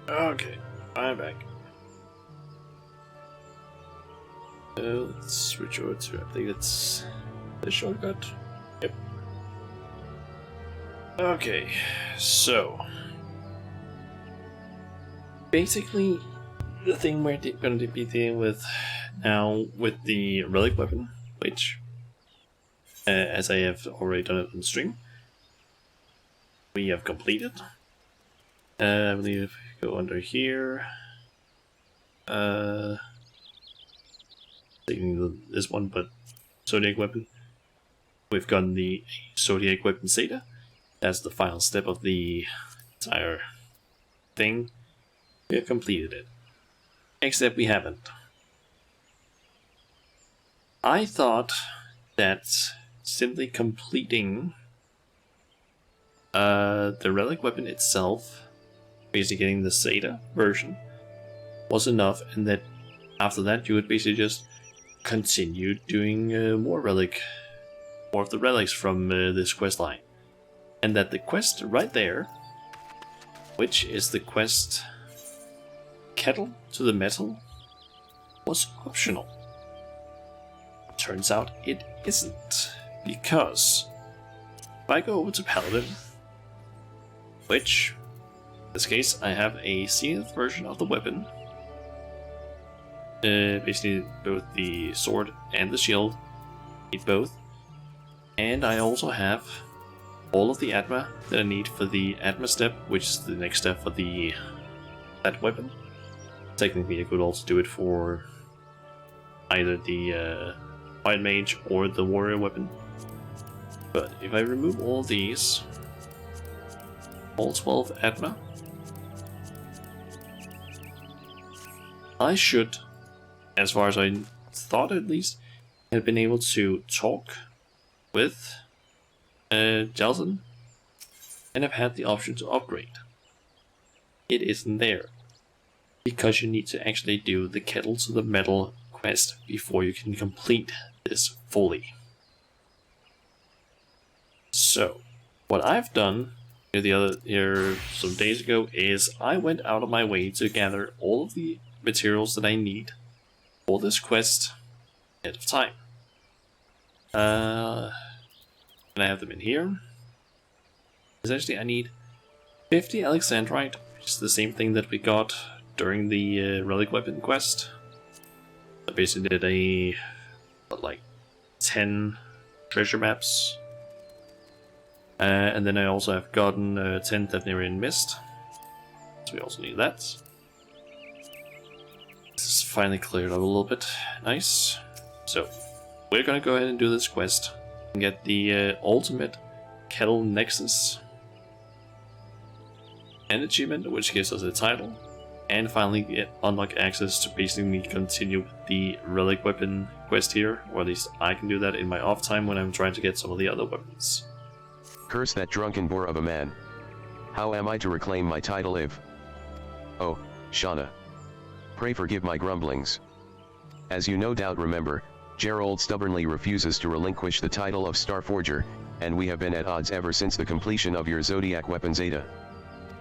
Okay, I'm back. Let's switch over to, I think it's the shortcut. Yep. Okay, so basically the thing we're going to be dealing with now with the relic weapon, which, as I have already done it on stream, we have completed. I believe if we go under here, taking this one, but Zodiac weapon. We've gotten the Zodiac weapon Zeta. That's the final step of the entire thing. We have completed it. Except we haven't. I thought that simply completing the relic weapon itself, basically getting the Zeta version, was enough, and that after that you would basically just continue doing more of the relics from this quest line. And that the quest right there, which is the quest Kettle to the Metal, was optional. Turns out it isn't, because if I go over to Paladin, which in this case I have a sealed version of the weapon, basically both the sword and the shield, need both, and I also have all of the Atma that I need for the Atma step, which is the next step for that weapon. Technically I could also do it for either the White Mage or the Warrior weapon, but if I remove all these, all 12 Atma, I should, as far as I thought at least, have been able to talk with Jalton and have had the option to upgrade. It isn't there, because you need to actually do the Kettle to the Metal quest before you can complete this fully. So, what I've done here some days ago is I went out of my way to gather all of the materials that I need for this quest ahead of time. And I have them in here. Essentially, I need 50 Alexandrite, which is the same thing that we got during the relic weapon quest. I basically did like 10 treasure maps. And then I also have gotten 10 Thetnerian Mist. So we also need that. This is finally cleared up a little bit. Nice. So, we're gonna go ahead and do this quest and get the ultimate Kettle Nexus and achievement, which gives us a title, and finally unlock access to basically continue with the relic weapon quest here, or at least I can do that in my off time when I'm trying to get some of the other weapons. Curse that drunken boar of a man. How am I to reclaim my title if... Oh, Shauna. Pray forgive my grumblings. As you no doubt remember, Gerald stubbornly refuses to relinquish the title of Starforger, and we have been at odds ever since the completion of your Zodiac weapon Zeta.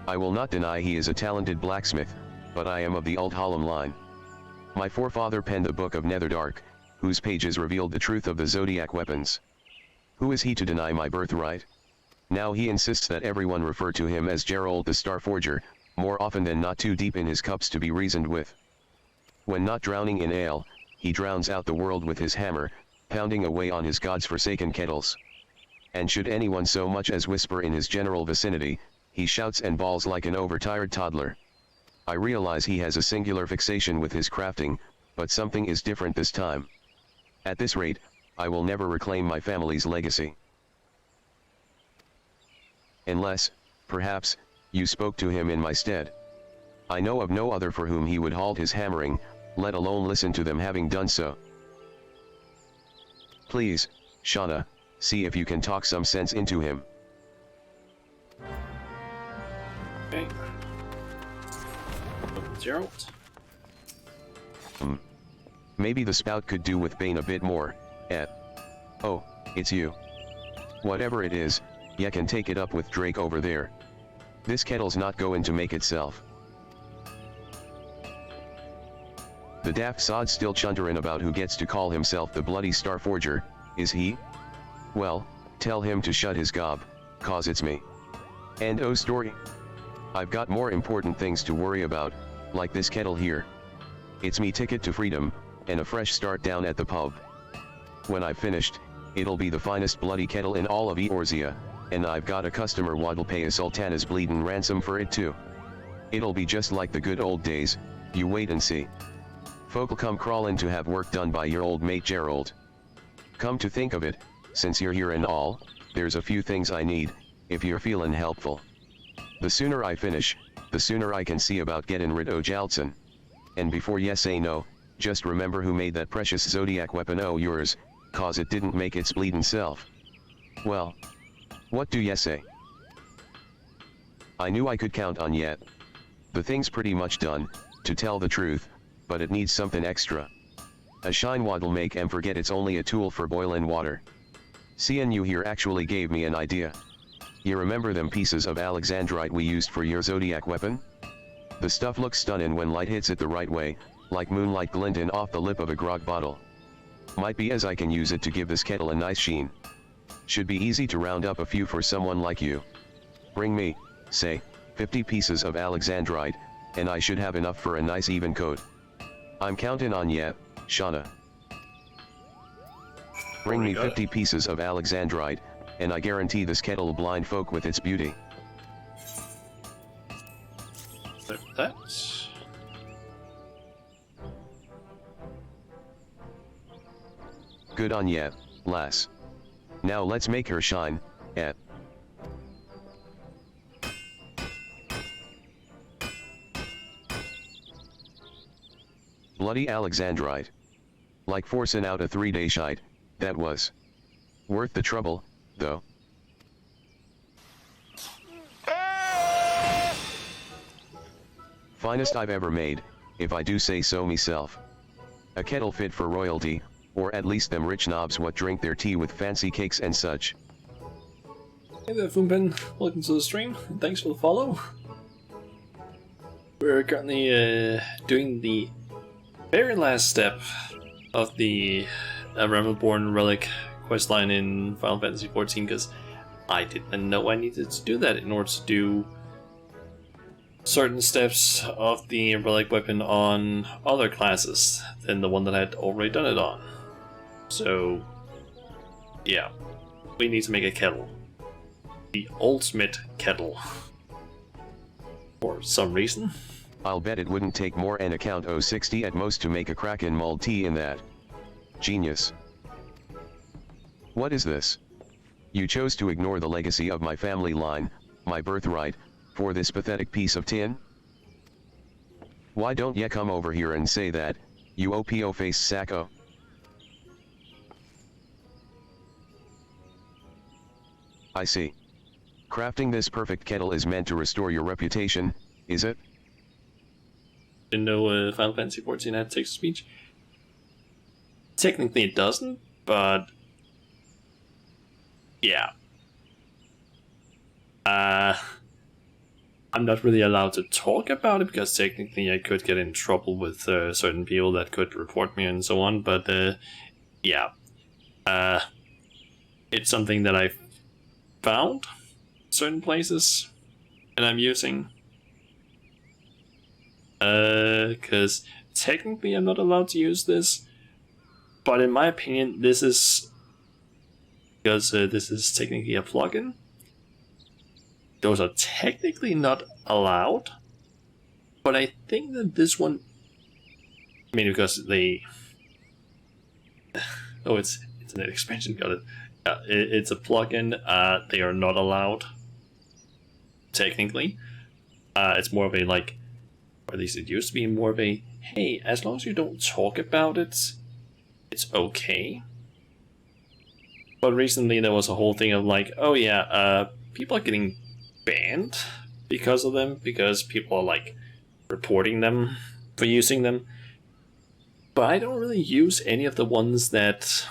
I will not deny he is a talented blacksmith, but I am of the Old Hallam line. My forefather penned the Book of Netherdark, whose pages revealed the truth of the Zodiac weapons. Who is he to deny my birthright? Now he insists that everyone refer to him as Gerald the Starforger, more often than not too deep in his cups to be reasoned with. When not drowning in ale, he drowns out the world with his hammer, pounding away on his god's forsaken kettles. And should anyone so much as whisper in his general vicinity, he shouts and bawls like an overtired toddler. I realize he has a singular fixation with his crafting, but something is different this time. At this rate, I will never reclaim my family's legacy. Unless, perhaps, you spoke to him in my stead. I know of no other for whom he would halt his hammering, let alone listen to them having done so. Please, Shauna, see if you can talk some sense into him. Okay. Gerald. Maybe the spout could do with Bane a bit more, Oh, it's you. Whatever it is, you can take it up with Drake over there. This kettle's not going to make itself. The daft sod's still chunterin' about who gets to call himself the bloody Starforger, is he? Well, tell him to shut his gob, cause it's me. End o story. I've got more important things to worry about, like this kettle here. It's me ticket to freedom, and a fresh start down at the pub. When I've finished, it'll be the finest bloody kettle in all of Eorzea, and I've got a customer what'll pay a sultana's bleedin' ransom for it too. It'll be just like the good old days, you wait and see. Folk'll come crawlin' to have work done by your old mate Gerald. Come to think of it, since you're here and all, there's a few things I need, if you're feelin' helpful. The sooner I finish, the sooner I can see about gettin' rid o' Jaltson. And before ye say no, just remember who made that precious zodiac weapon o' yours, cause it didn't make its bleedin' self. Well, what do ye say? I knew I could count on ye. The thing's pretty much done, to tell the truth, but it needs something extra. A shine what'll make em forget it's only a tool for boilin' water. Seein' you here actually gave me an idea. You remember them pieces of alexandrite we used for your zodiac weapon? The stuff looks stunnin' when light hits it the right way, like moonlight glintin' off the lip of a grog bottle. Might be as I can use it to give this kettle a nice sheen. Should be easy to round up a few for someone like you. Bring me, say, 50 pieces of alexandrite, and I should have enough for a nice even coat. I'm countin' on ye, Shauna. Bring me 50 pieces of alexandrite, and I guarantee this kettle'll blind folk with its beauty. Like that. Good on ye, lass. Now let's make her shine, eh? Bloody alexandrite. Like forcin' out a 3-day shite, that was. Worth the trouble, though. Finest I've ever made, if I do say so myself. A kettle fit for royalty, or at least them rich knobs what drink their tea with fancy cakes and such. Hey there, Foonpin. Welcome to the stream, and thanks for the follow. We're currently doing the very last step of the Remelborn Relic questline in Final Fantasy XIV, because I didn't know I needed to do that in order to do certain steps of the Relic weapon on other classes than the one that I had already done it on. So, yeah, we need to make a kettle. The ultimate kettle. For some reason. I'll bet it wouldn't take more an account 060 at most to make a Kraken mulled tea in that. Genius. What is this? You chose to ignore the legacy of my family line, my birthright, for this pathetic piece of tin? Why don't ye come over here and say that, you OPO face sacco? I see. Crafting this perfect kettle is meant to restore your reputation, is it? Didn't know Final Fantasy XIV had text-to-speech. Technically it doesn't, but yeah. I'm not really allowed to talk about it because technically I could get in trouble with certain people that could report me and so on, but yeah. It's something that I've found certain places and I'm using. Because technically I'm not allowed to use this, but in my opinion this is because this is technically a plugin. Those are technically not allowed, but I think that this one, I mean, because they, oh, it's an expansion, got it. It's a plugin. They are not allowed. Technically, it's more of a like, or at least it used to be more of a hey, as long as you don't talk about it, it's okay. But recently there was a whole thing of like, oh yeah, people are getting banned because of them, because people are like reporting them for using them. But I don't really use any of the ones that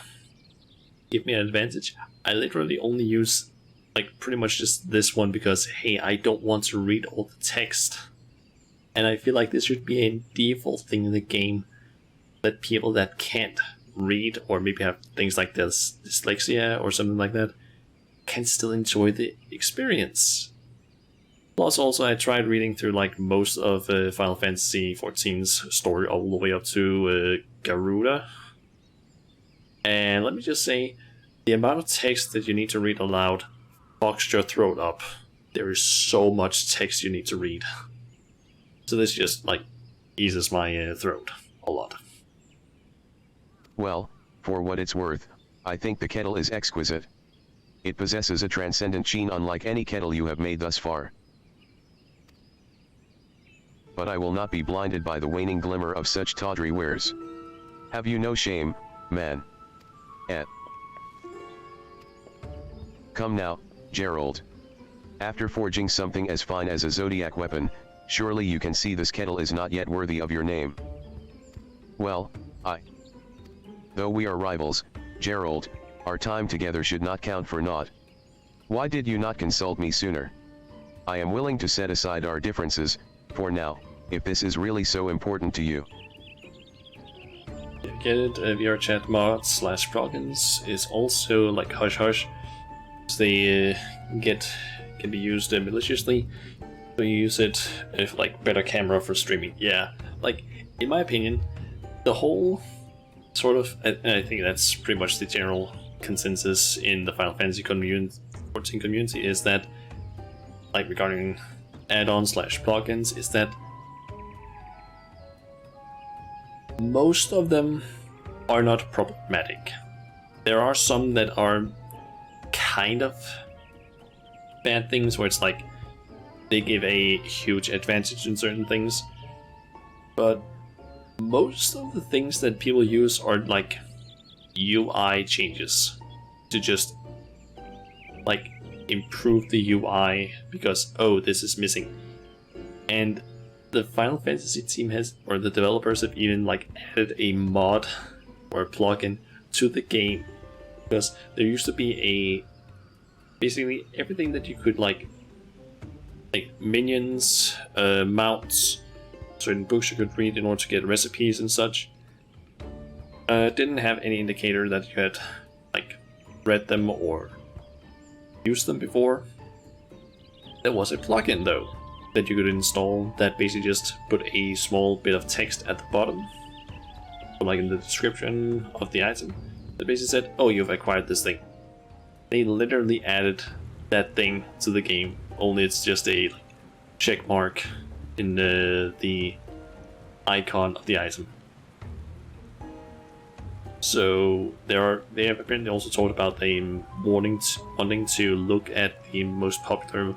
give me an advantage. I literally only use like pretty much just this one because hey, I don't want to read all the text. And I feel like this should be a default thing in the game that people that can't read or maybe have things like this dyslexia or something like that can still enjoy the experience. Plus, also, I tried reading through like most of Final Fantasy XIV's story all the way up to Garuda. And let me just say, the amount of text that you need to read aloud boxed your throat up. There is so much text you need to read. So this just like eases my throat a lot. Well, for what it's worth, I think the kettle is exquisite. It possesses a transcendent sheen unlike any kettle you have made thus far. But I will not be blinded by the waning glimmer of such tawdry wares. Have you no shame, man? Come now, Gerald. After forging something as fine as a zodiac weapon, surely you can see this kettle is not yet worthy of your name. Well, though we are rivals, Gerald, our time together should not count for naught. Why did you not consult me sooner? I am willing to set aside our differences, for now, if this is really so important to you. Get it? VRChat mods / plugins is also like hush hush. They can be used maliciously. So you use it if like better camera for streaming. Yeah, like in my opinion, the whole sort of, and I think that's pretty much the general consensus in the Final Fantasy community, 14 community, is that like regarding add-ons / plugins is that most of them are not problematic. There are some that are kind of bad things where it's like they give a huge advantage in certain things, but most of the things that people use are like UI changes to just like improve the UI because, oh, this is missing. And the Final Fantasy team has, or the developers have even like added a mod or a plugin to the game, because there used to be a basically everything that you could like minions, mounts, certain books you could read in order to get recipes and such, didn't have any indicator that you had like read them or used them before. There was a plugin though that you could install that basically just put a small bit of text at the bottom, like in the description of the item, that basically said, oh, you've acquired this thing. They literally added that thing to the game, only it's just a check mark in the icon of the item. So they have apparently also talked about them wanting to look at the most popular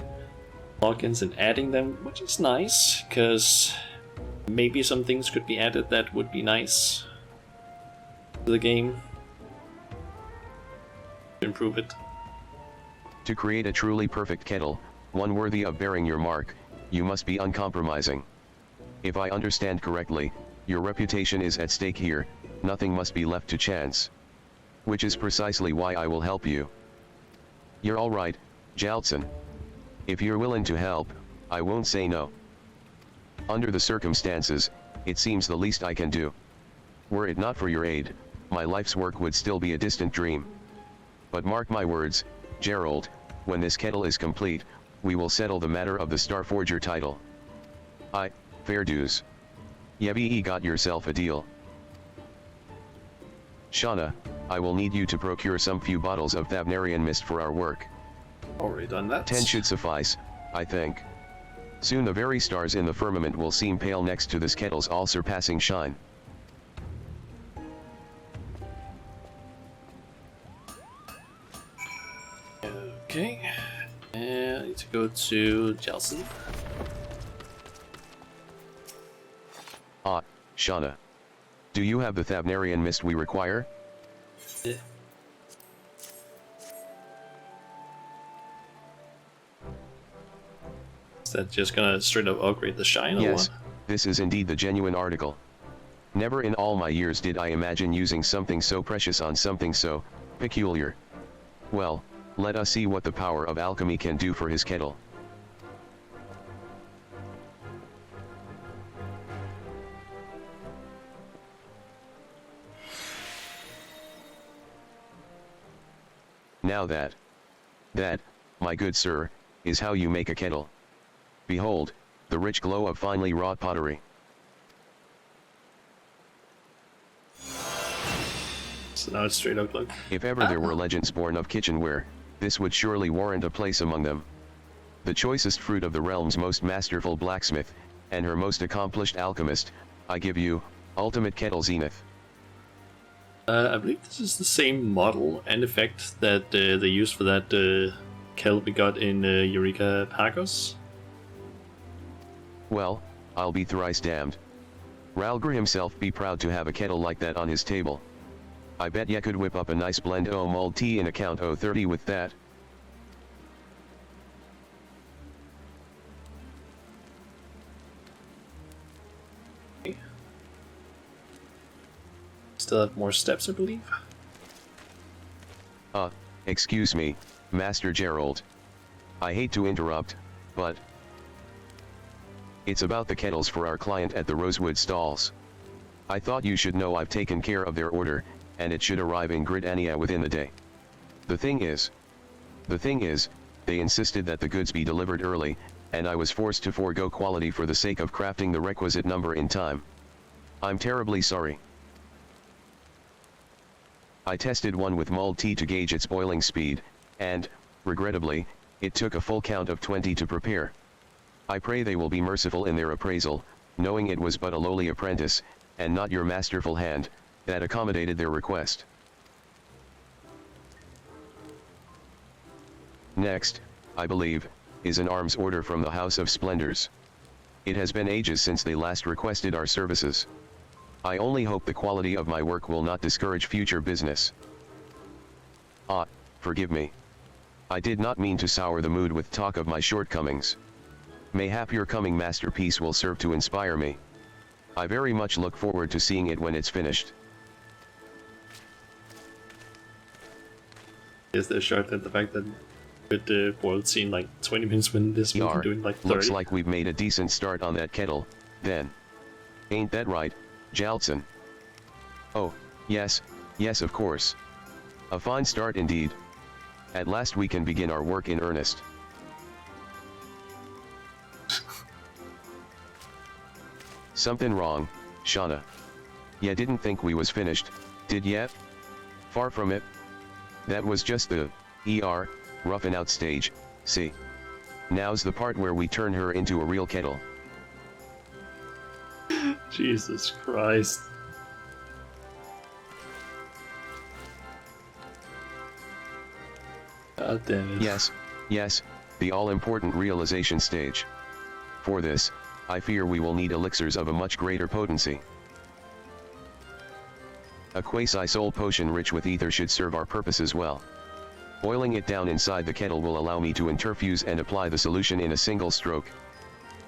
plugins and adding them, which is nice, because maybe some things could be added that would be nice to the game to improve it. To create a truly perfect kettle, one worthy of bearing your mark, you must be uncompromising. If I understand correctly, your reputation is at stake here, nothing must be left to chance. Which is precisely why I will help you. You're alright, Jaltson. If you're willing to help, I won't say no. Under the circumstances, it seems the least I can do. Were it not for your aid, my life's work would still be a distant dream. But mark my words, Gerald, when this kettle is complete, we will settle the matter of the Starforger title. Fair dues. Yevi got yourself a deal. Shauna, I will need you to procure some few bottles of Thavnarian mist for our work. Already done that. 10 should suffice, I think. Soon the very stars in the firmament will seem pale next to this kettle's all-surpassing shine. Okay, and I need to go to Jelson. Shauna. Do you have the Thavnarian mist we require? Yeah. Is that just gonna straight up upgrade the shine or Yes, what? this is indeed the genuine article. Never in all my years did I imagine using something so precious on something so peculiar. Well, let us see what the power of alchemy can do for his kettle. Now that, my good sir, is how you make a kettle. Behold, the rich glow of finely wrought pottery. So now it's straight out like... If ever there were legends born of kitchenware, this would surely warrant a place among them. The choicest fruit of the realm's most masterful blacksmith, and her most accomplished alchemist, I give you, Ultimate Kettle Zenith. I believe this is the same model and effect that they used for that kettle we got in Eureka Pagos. Well, I'll be thrice damned. Ralgr himself be proud to have a kettle like that on his table. I bet ya could whip up a nice blend o' mulled tea in a count o' 30 with that. Still have more steps, I believe. Excuse me, Master Gerald. I hate to interrupt, but it's about the kettles for our client at the Rosewood stalls. I thought you should know I've taken care of their order, and it should arrive in Gridania within the day. The thing is, they insisted that the goods be delivered early, and I was forced to forego quality for the sake of crafting the requisite number in time. I'm terribly sorry. I tested one with mulled tea to gauge its boiling speed, and, regrettably, it took a full count of 20 to prepare. I pray they will be merciful in their appraisal, knowing it was but a lowly apprentice, and not your masterful hand, that accommodated their request. Next, I believe, is an arms order from the House of Splendors. It has been ages since they last requested our services. I only hope the quality of my work will not discourage future business. Forgive me. I did not mean to sour the mood with talk of my shortcomings. Mayhap your coming masterpiece will serve to inspire me. I very much look forward to seeing it when it's finished. Is there shot at the fact that with the boiled scene like 20 minutes when this movie doing like 30? Looks like we've made a decent start on that kettle, then. Ain't that right, Jaltson? Oh, yes, of course. A fine start indeed. At last we can begin our work in earnest. Something wrong, Shauna. Ya didn't think we was finished, did ya? Far from it. That was just the, roughing out stage, see. Now's the part where we turn her into a real kettle. Jesus Christ. God damn it. Yes, the all-important realization stage. For this, I fear we will need elixirs of a much greater potency. A quasi-soul potion rich with ether should serve our purposes well. Boiling it down inside the kettle will allow me to interfuse and apply the solution in a single stroke.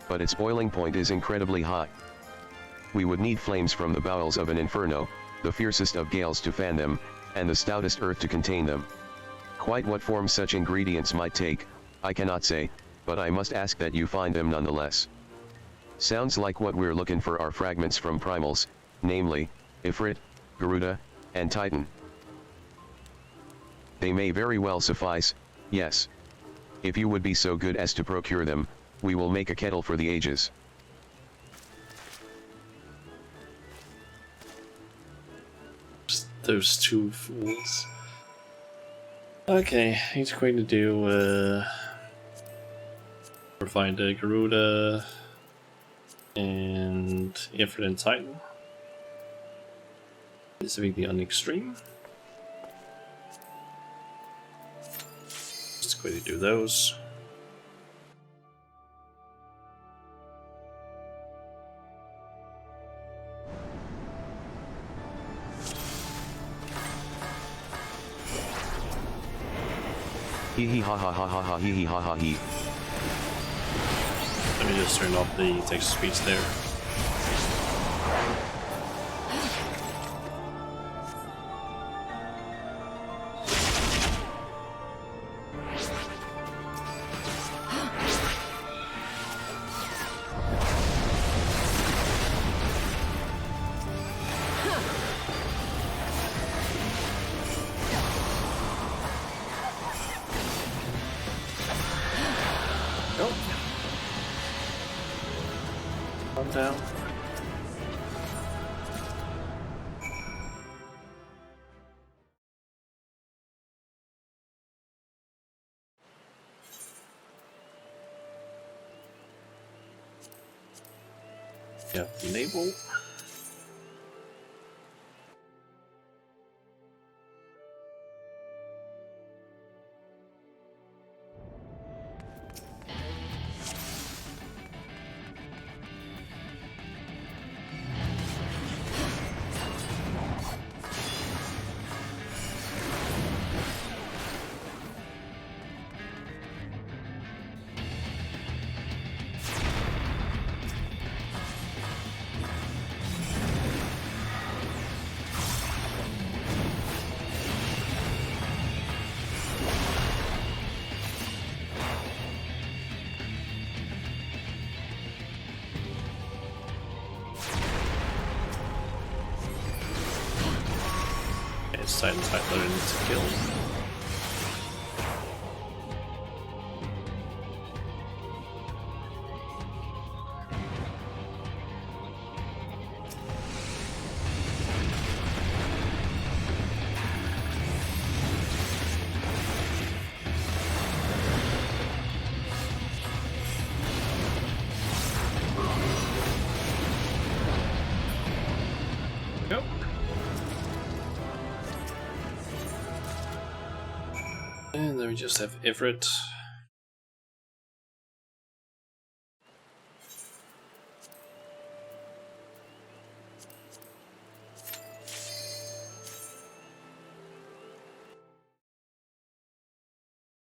But its boiling point is incredibly high. We would need flames from the bowels of an inferno, the fiercest of gales to fan them, and the stoutest earth to contain them. Quite what form such ingredients might take, I cannot say, but I must ask that you find them nonetheless. Sounds like what we're looking for are fragments from primals, namely, Ifrit, Garuda, and Titan. They may very well suffice, yes. If you would be so good as to procure them, we will make a kettle for the ages. Just those two fools. Okay, he's going to do find Garuda and Ifrit and Titan. Specifically on the extreme. Just going to do those. Hee hee ha ha ha ha ha hee hee ha ha hee. Let me just turn off the text to speech there. Go. Calm down. Yeah, enable. Titan's Tyler needs to kill. Go. And then we just have Everett.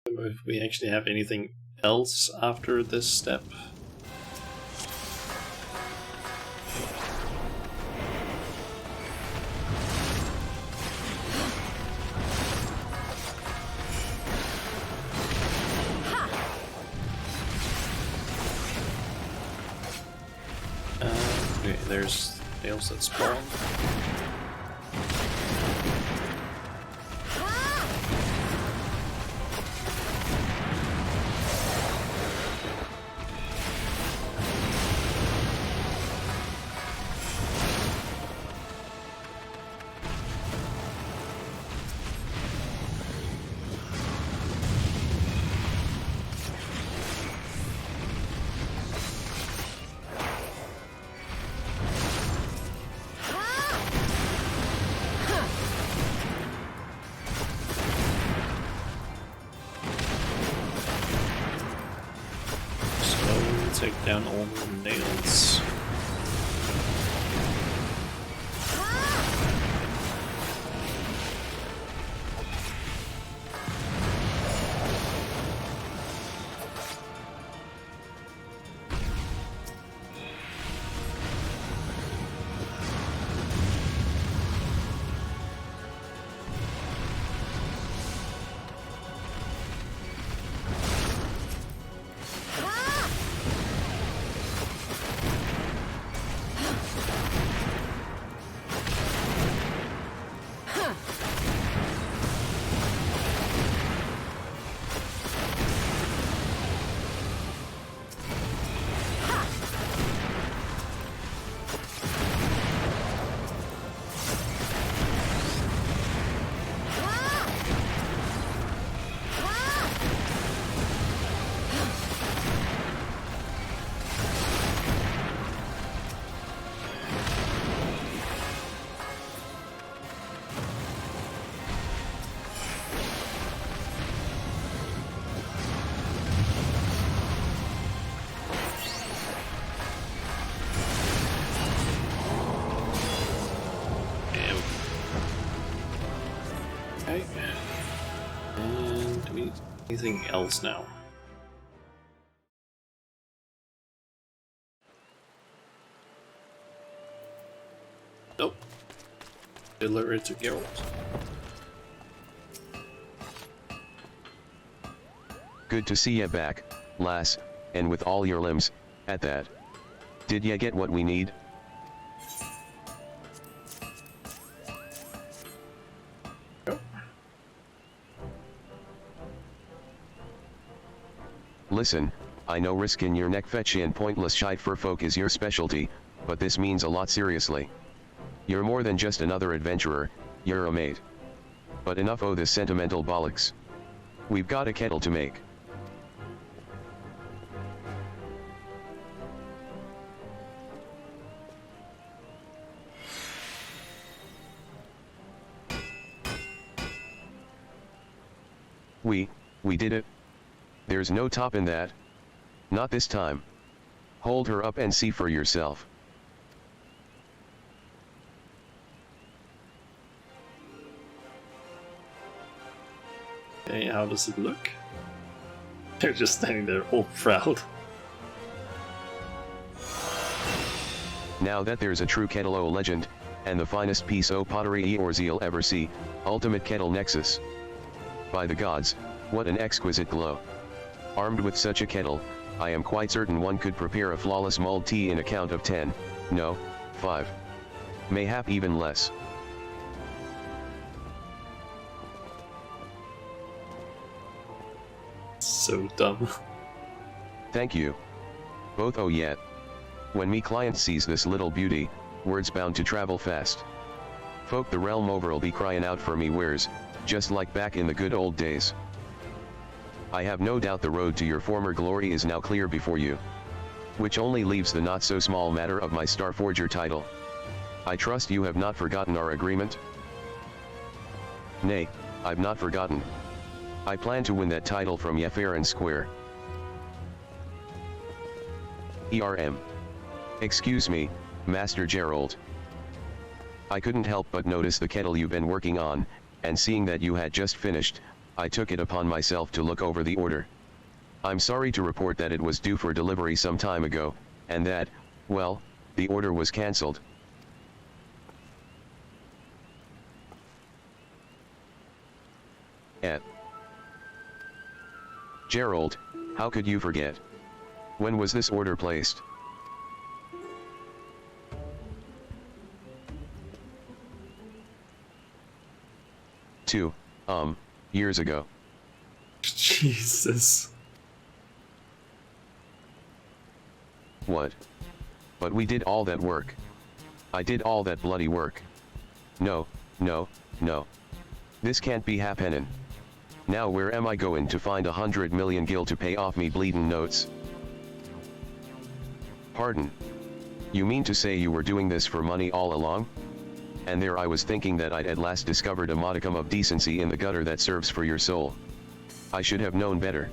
If we actually have anything else after this step. Okay, there's nails that spawn. Take down all the nails. Okay. And do we need anything else now? Nope. Deliver it to Geralt. Good to see ya back, lass, and with all your limbs, at that. Did ya get what we need? Listen, I know risking your neck fetchy and pointless shite for folk is your specialty, but this means a lot seriously. You're more than just another adventurer, you're a mate. But enough o' this sentimental bollocks. We've got a kettle to make. We did it. There's no topping that. Not this time. Hold her up and see for yourself. Okay, how does it look? They're just standing there all proud. Now that there's a true kettle o' legend, and the finest piece o' pottery you'll ever see, ultimate kettle nexus. By the gods, what an exquisite glow. Armed with such a kettle, I am quite certain one could prepare a flawless mulled tea in a count of 10, no, 5. Mayhap even less. So dumb. Thank you. Both oh yet. When me client sees this little beauty, word's bound to travel fast. Folk the realm over'll be crying out for me wares, just like back in the good old days. I have no doubt the road to your former glory is now clear before you. Which only leaves the not so small matter of my Starforger title. I trust you have not forgotten our agreement? Nay, I've not forgotten. I plan to win that title from ye fair and square. ERM. Excuse me, Master Gerald. I couldn't help but notice the kettle you've been working on, and seeing that you had just finished, I took it upon myself to look over the order. I'm sorry to report that it was due for delivery some time ago, and that, well, the order was cancelled. Gerald, how could you forget? When was this order placed? Two years ago. Jesus. What? But we did all that work. I did all that bloody work. No, no, no. This can't be happenin'. Now where am I going to find 100 million gil to pay off me bleedin' notes? Pardon? You mean to say you were doing this for money all along? And there I was thinking that I'd at last discovered a modicum of decency in the gutter that serves for your soul. I should have known better.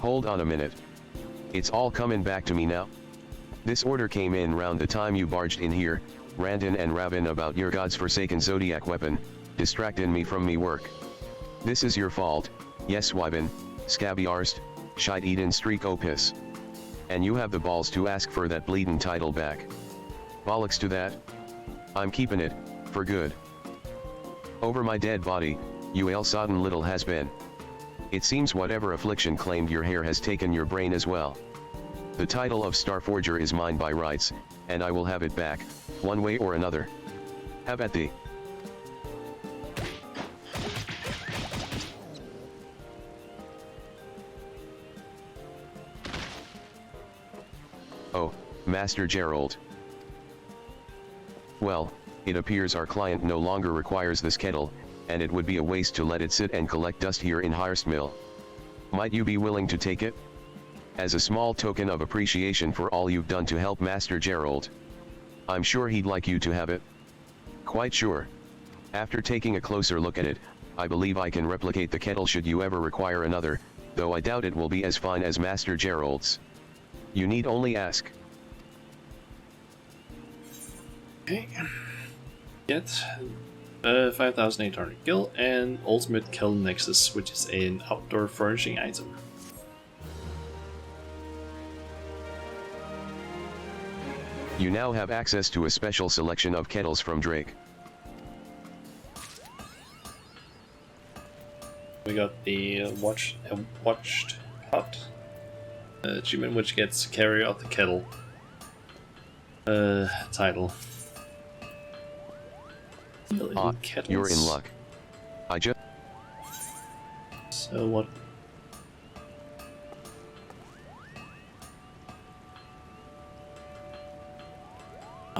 Hold on a minute. It's all comin' back to me now. This order came in round the time you barged in here, rantin' and ravin' about your god's forsaken zodiac weapon, distractin' me from me work. This is your fault, yes Wyvin, scabby arst, shite eatin' streak o' piss. And you have the balls to ask for that bleedin' title back. Bollocks to that. I'm keepin' it, for good. Over my dead body, you ill-sodden little has-been. It seems whatever affliction claimed your hair has taken your brain as well. The title of Starforger is mine by rights, and I will have it back, one way or another. Have at thee. Oh, Master Gerald. Well, it appears our client no longer requires this kettle, and it would be a waste to let it sit and collect dust here in Hirst Mill. Might you be willing to take it? As a small token of appreciation for all you've done to help Master Gerald. I'm sure he'd like you to have it. Quite sure. After taking a closer look at it, I believe I can replicate the kettle should you ever require another, though I doubt it will be as fine as Master Gerald's. You need only ask. Okay. Get 5,800 gil and Ultimate Kettle Nexus, which is an outdoor furnishing item. You now have access to a special selection of kettles from Drake. We got the watched pot achievement, which gets carry out the kettle title. You're in luck. I just... So what?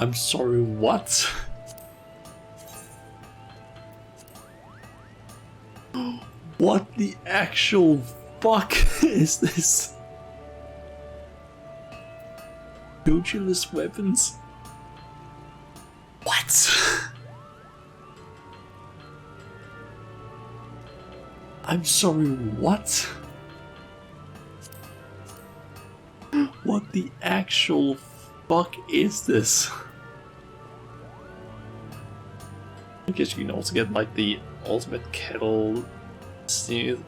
I'm sorry, what? What the actual fuck is this? Pugilist weapons? What? I'm sorry, what? What the actual fuck is this? I guess you can also get like the ultimate kettle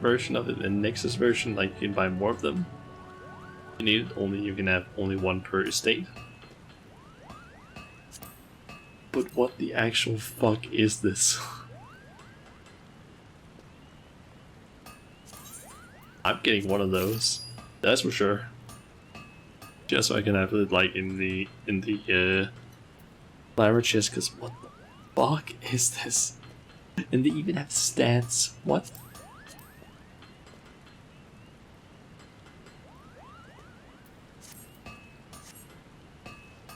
version of it and Nexus version, like you can buy more of them. You need it, you can have only one per estate. But what the actual fuck is this? I'm getting one of those, that's for sure. Just so I can have it like in the flower chest, because what the fuck is this? And they even have stats. What?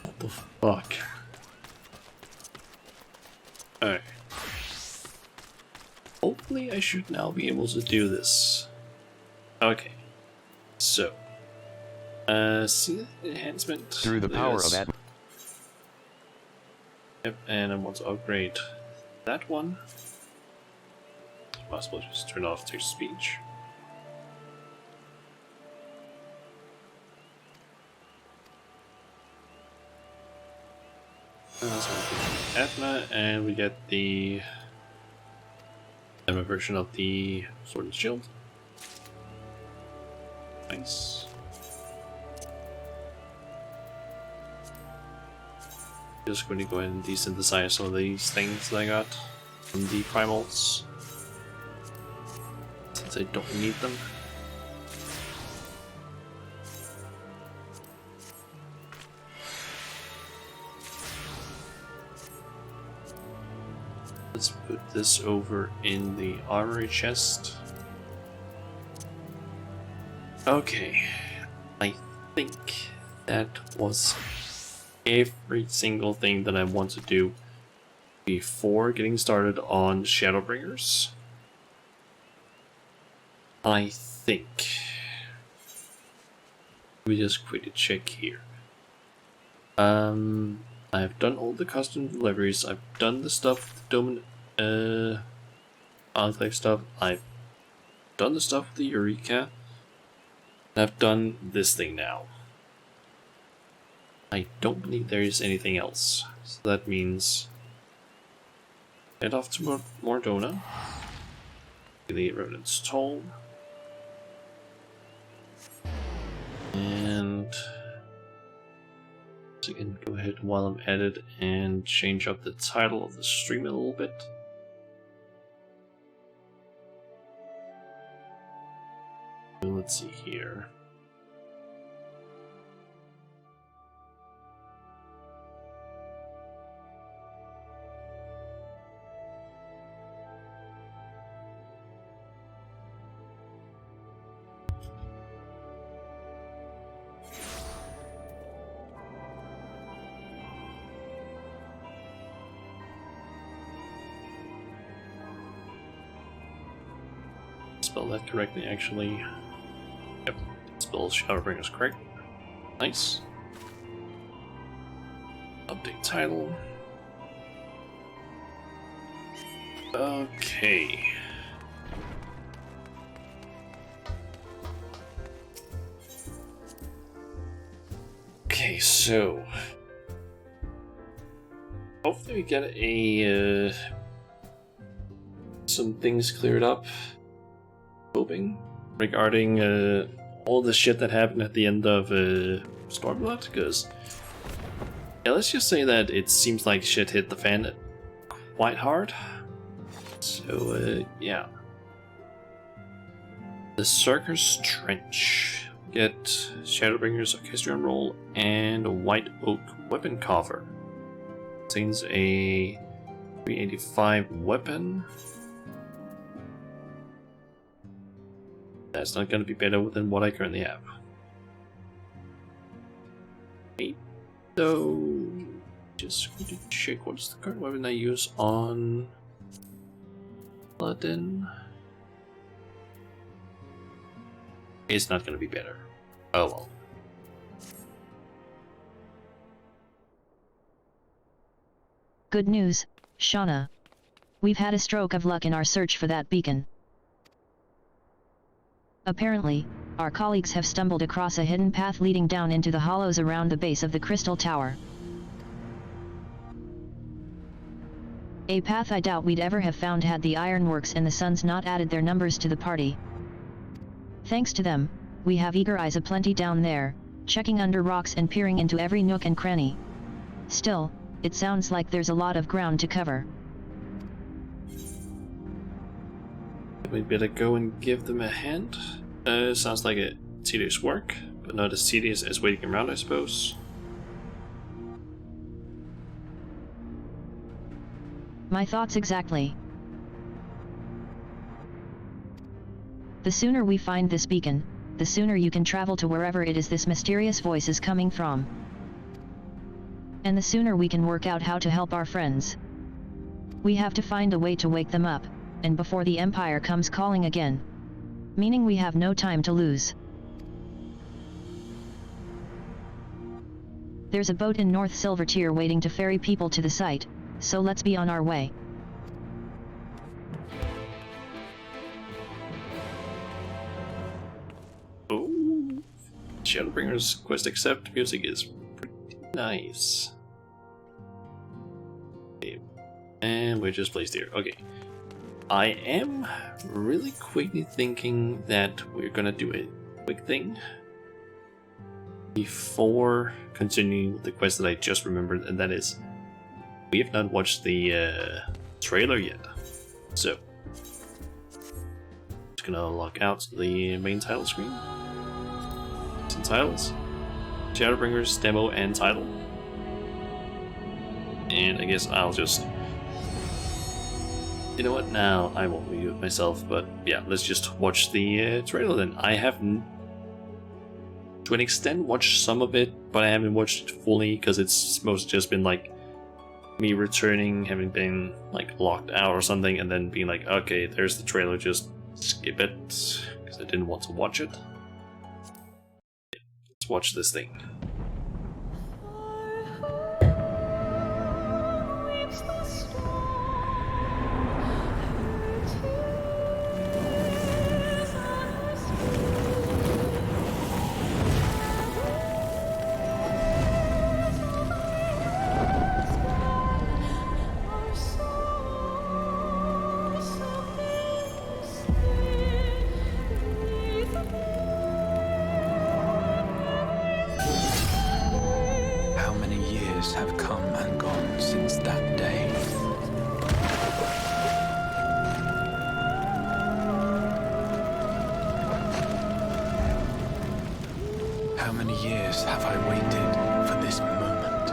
What the fuck? Alright. Hopefully I should now be able to do this. Okay. So. See enhancement. Through the power of that. Yep, and I want to upgrade that one. It's possible to just turn off text speech. So we get Atma, and we get the demo version of the Sword and Shield. Nice. Just going to go ahead and desynthesize some of these things that I got from the primals, since I don't need them. Let's put this over in the armory chest. Okay, I think that was every single thing that I want to do before getting started on Shadowbringers. I think. Let me just quickly check here. I've done all the custom deliveries. I've done the stuff, the Domin, Enclave stuff. I've done the stuff with the Eureka. And I've done this thing now. I don't believe there is anything else. So that means head off to Mordona. The Rodent's Toll. And so you can go ahead while I'm at it and change up the title of the stream a little bit. Let's see here. Spell that correctly, actually. Yep, spell Shadowbringers correct. Nice. Update title. Okay. Okay, so hopefully we get a some things cleared up. Hoping regarding all the shit that happened at the end of Stormblood, because yeah, let's just say that it seems like shit hit the fan quite hard. So yeah, the Circus Trench. Get Shadowbringer's Orchestrion Roll and a White Oak Weapon Coffer. Contains a 385 weapon. That's not going to be better than what I currently have. So Just going to check what's the current weapon I use on Paladin. It's not going to be better. Oh well. Good news, Shauna. We've had a stroke of luck in our search for that beacon. Apparently, our colleagues have stumbled across a hidden path leading down into the hollows around the base of the Crystal Tower. A path I doubt we'd ever have found had the Ironworks and the Suns not added their numbers to the party. Thanks to them, we have eager eyes aplenty down there, checking under rocks and peering into every nook and cranny. Still, it sounds like there's a lot of ground to cover. We'd better go and give them a hand. Sounds like a tedious work, but not as tedious as waiting around, I suppose. My thoughts exactly. The sooner we find this beacon, the sooner you can travel to wherever it is this mysterious voice is coming from. And the sooner we can work out how to help our friends. We have to find a way to wake them up, and before the Empire comes calling again. Meaning we have no time to lose. There's a boat in North Silvertier waiting to ferry people to the site, so let's be on our way. Oh, Shadowbringer's quest accept music is pretty nice. Okay. And we're just placed here. Okay. I am really quickly thinking that we're gonna do a quick thing before continuing with the quest that I just remembered, and that is we have not watched the trailer yet. So, just gonna log out the main title screen. Some titles, Shadowbringers demo and title, and I guess I'll just. You know what? Now I won't review it myself, but yeah, let's just watch the trailer then. I have, to an extent, watched some of it, but I haven't watched it fully because it's mostly just been like me returning, having been like locked out or something, and then being like, okay, there's the trailer, just skip it because I didn't want to watch it. Let's watch this thing. Have come and gone since that day. How many years have I waited for this moment?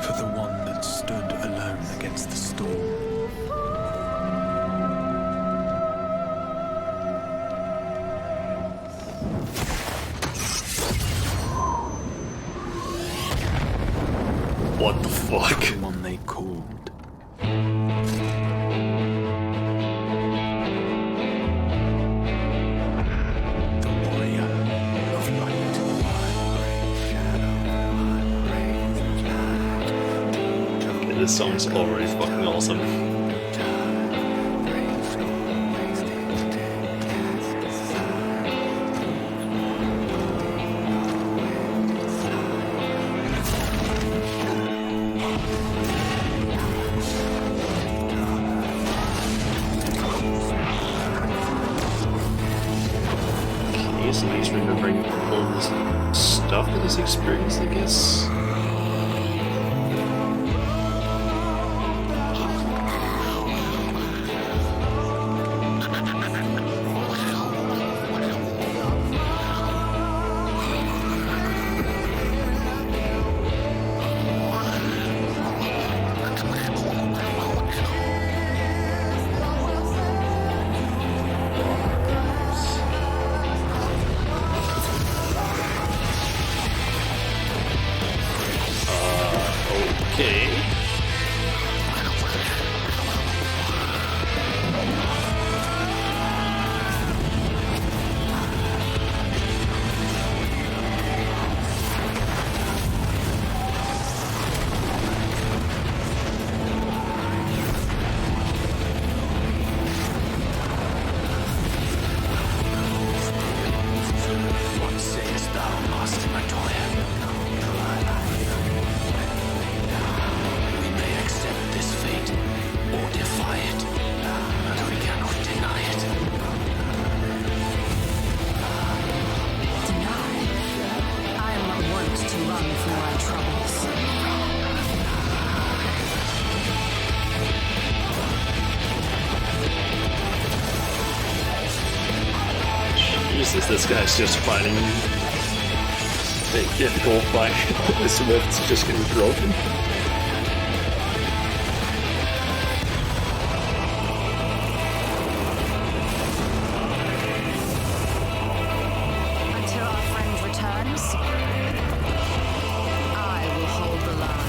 For the one that stood alone against the storm. What the fuck? The one they called. The warrior of light. Okay, this song's already fucking awesome. So he's remembering all this stuff that he's experienced, I guess. Jesus, this guy's just fighting a difficult fight. The Swift's just getting broken. Until our friend returns, I will hold the line.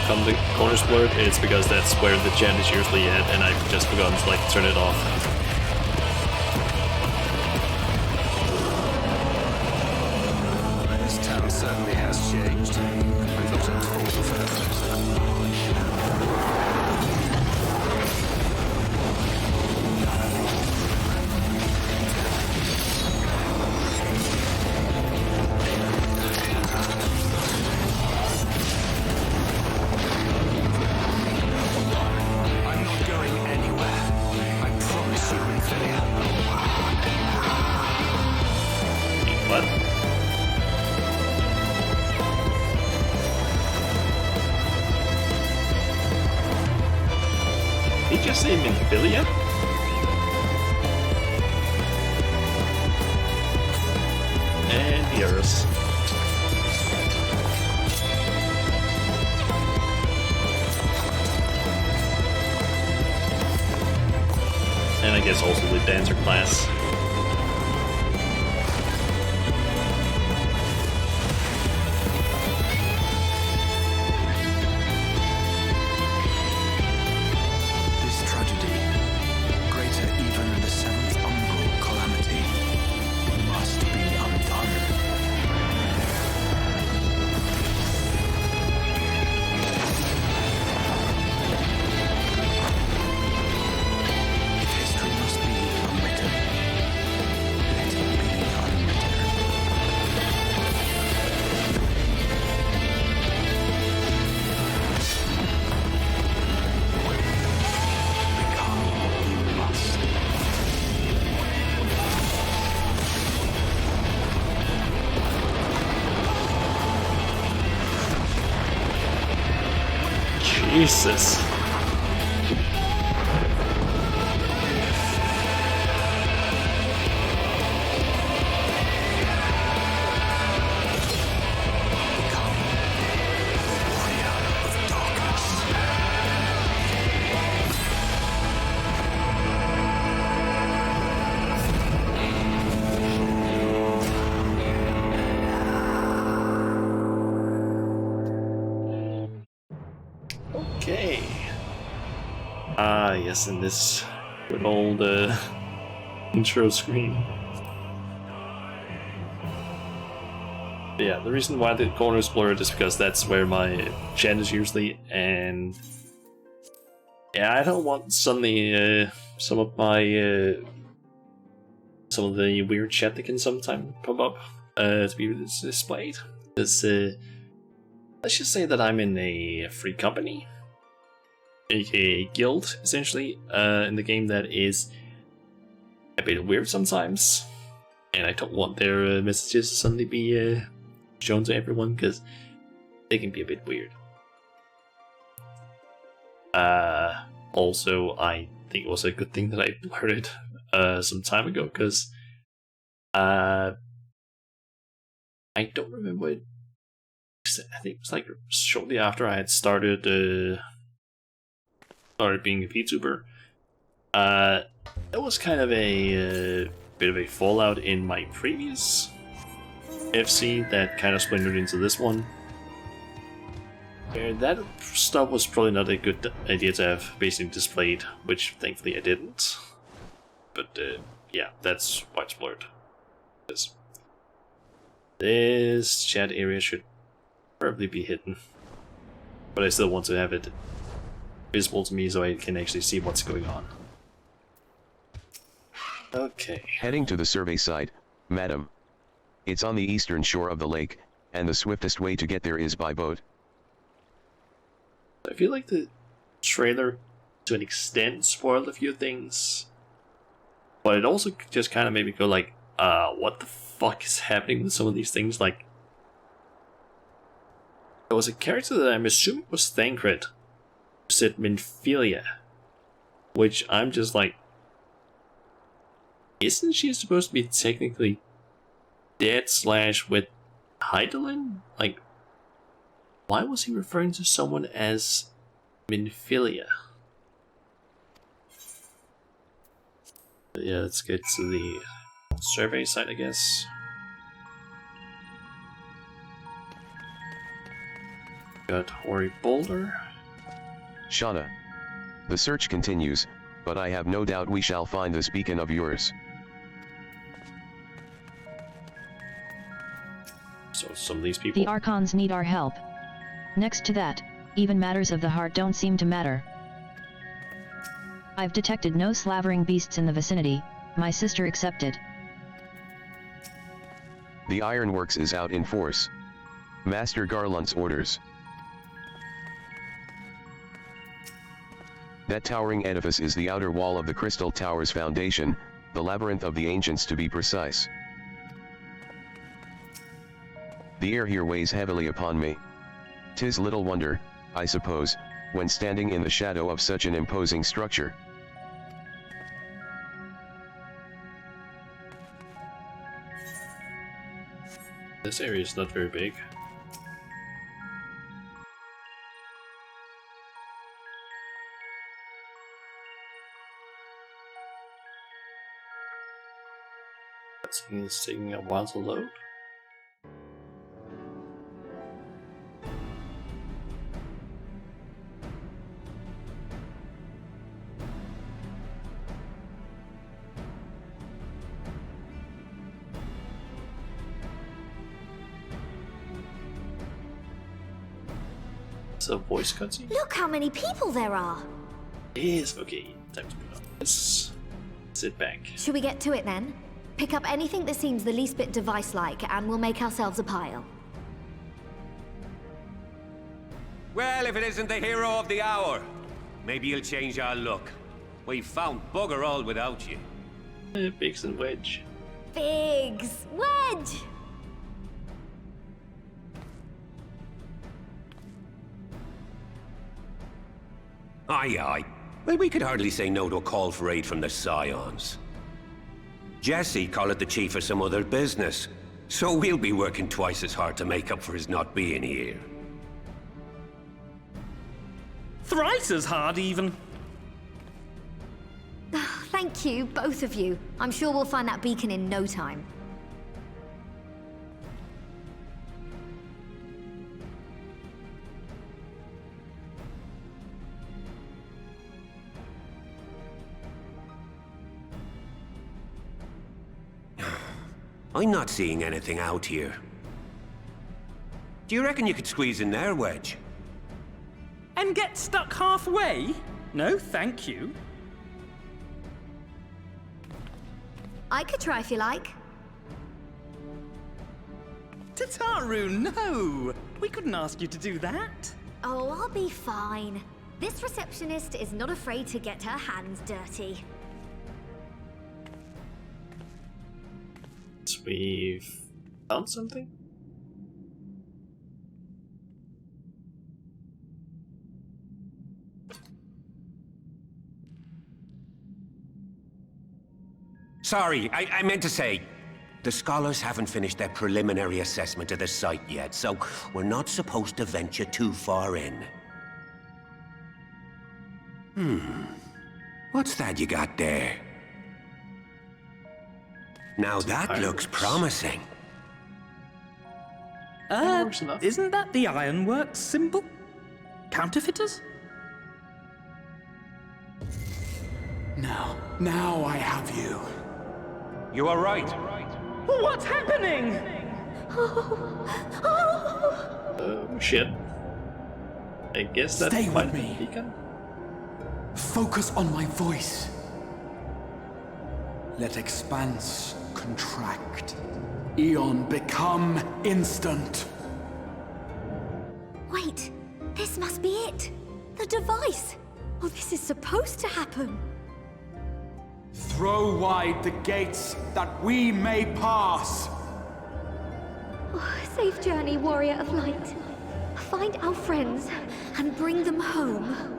Come the corner split, it's because that's where the gen is usually at, and I've just forgotten to like turn it off. This town certainly has changed. I'm not at all I'm not going anywhere. I promise you, Ophelia. What? Did he just say Minfilia? And Eros. And I guess also the dancer class. This tragedy, greater even than the seventh umbral calamity, must be undone. History must be unwritten. Let it be unwritten. Become you must. Jesus. Become warrior of darkness. Okay. Ah, yes, and this good old intro screen. But yeah, the reason why the corner is blurred is because that's where my gen is usually, and yeah, I don't want suddenly some of the weird chat that can sometimes pop up to be displayed. Because let's just say that I'm in a free company, aka guild, essentially, in the game that is a bit weird sometimes, and I don't want their messages to suddenly be shown to everyone because they can be a bit weird. Also, I think it was a good thing that I blurred it some time ago because I don't remember it. I think it was like shortly after I had started being a VTuber. That was kind of a bit of a fallout in my previous FC that kind of splintered into this one. And that stuff was probably not a good idea to have basically displayed, which thankfully I didn't. But yeah, that's why it's blurred. This chat area should probably be hidden, but I still want to have it visible to me so I can actually see what's going on. Okay. Heading to the survey site, madam. It's on the eastern shore of the lake, and the swiftest way to get there is by boat. I feel like the trailer, to an extent, spoiled a few things, but it also just kind of made me go like, what the fuck is happening with some of these things? Like, There was a character that I'm assuming was Thancred who said Minfilia, which I'm just like, isn't she supposed to be technically dead / with Hydaelyn? Like, why was he referring to someone as Minfilia? But yeah, let's get to the survey site, I guess. Got Hoary Boulder. Shauna. The search continues, but I have no doubt we shall find this beacon of yours. So some of these people. The Archons need our help. Next to that, even matters of the heart don't seem to matter. I've detected no slavering beasts in the vicinity, my sister excepted. The ironworks is out in force. Master Garlunt's orders. That towering edifice is the outer wall of the Crystal Tower's foundation, the labyrinth of the ancients to be precise. The air here weighs heavily upon me. 'Tis little wonder, I suppose, when standing in the shadow of such an imposing structure. This area is not very big. This thing is taking a while to load. It's a voice cutscene? Look how many people there are! It is. Okay, time to move on. Let's sit back. Should we get to it then? Pick up anything that seems the least bit device-like, and we'll make ourselves a pile. Well, if it isn't the hero of the hour, maybe you'll change our look. We've found bugger all without you. Biggs and Wedge. Biggs! Wedge! Aye, aye. Well, we could hardly say no to a call for aid from the Scions. Jesse called it the chief of some other business, so we'll be working twice as hard to make up for his not being here. Thrice as hard, even. Thank you, both of you. I'm sure we'll find that beacon in no time. I'm not seeing anything out here. Do you reckon you could squeeze in there, Wedge? And get stuck halfway? No, thank you. I could try if you like. Tataru, no! We couldn't ask you to do that. Oh, I'll be fine. This receptionist is not afraid to get her hands dirty. We've found something? Sorry, I meant to say, the scholars haven't finished their preliminary assessment of the site yet, so we're not supposed to venture too far in. What's that you got there? Now that looks promising. Works enough. Isn't that the Ironworks symbol? Counterfeiters? Now I have you. You are right. What's happening? Oh shit. I guess that's Stay with quite me. a beacon. Focus on my voice. Let expanse contract. Eon become instant. Wait, this must be it. The device. Oh, this is supposed to happen. Throw wide the gates that we may pass. Oh, safe journey, warrior of light. Find our friends and bring them home.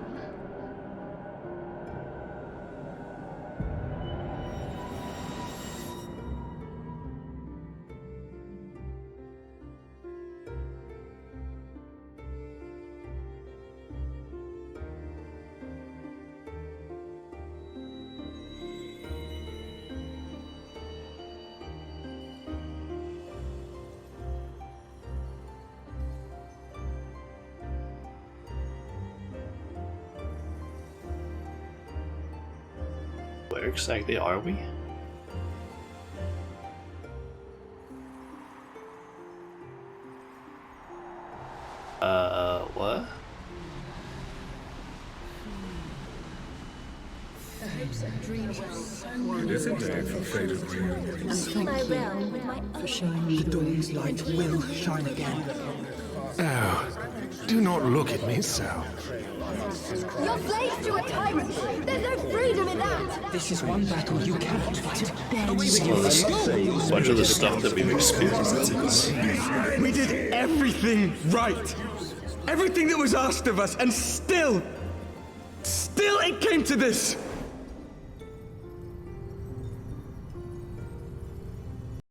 Where exactly are we? What? The dawn's light will shine again. Oh, do not look at me so. You're slaves to a tyrant! There's no freedom in that! This is one battle you cannot fight. Much of the stuff that we've experienced. We did everything right. Everything that was asked of us, and still it came to this.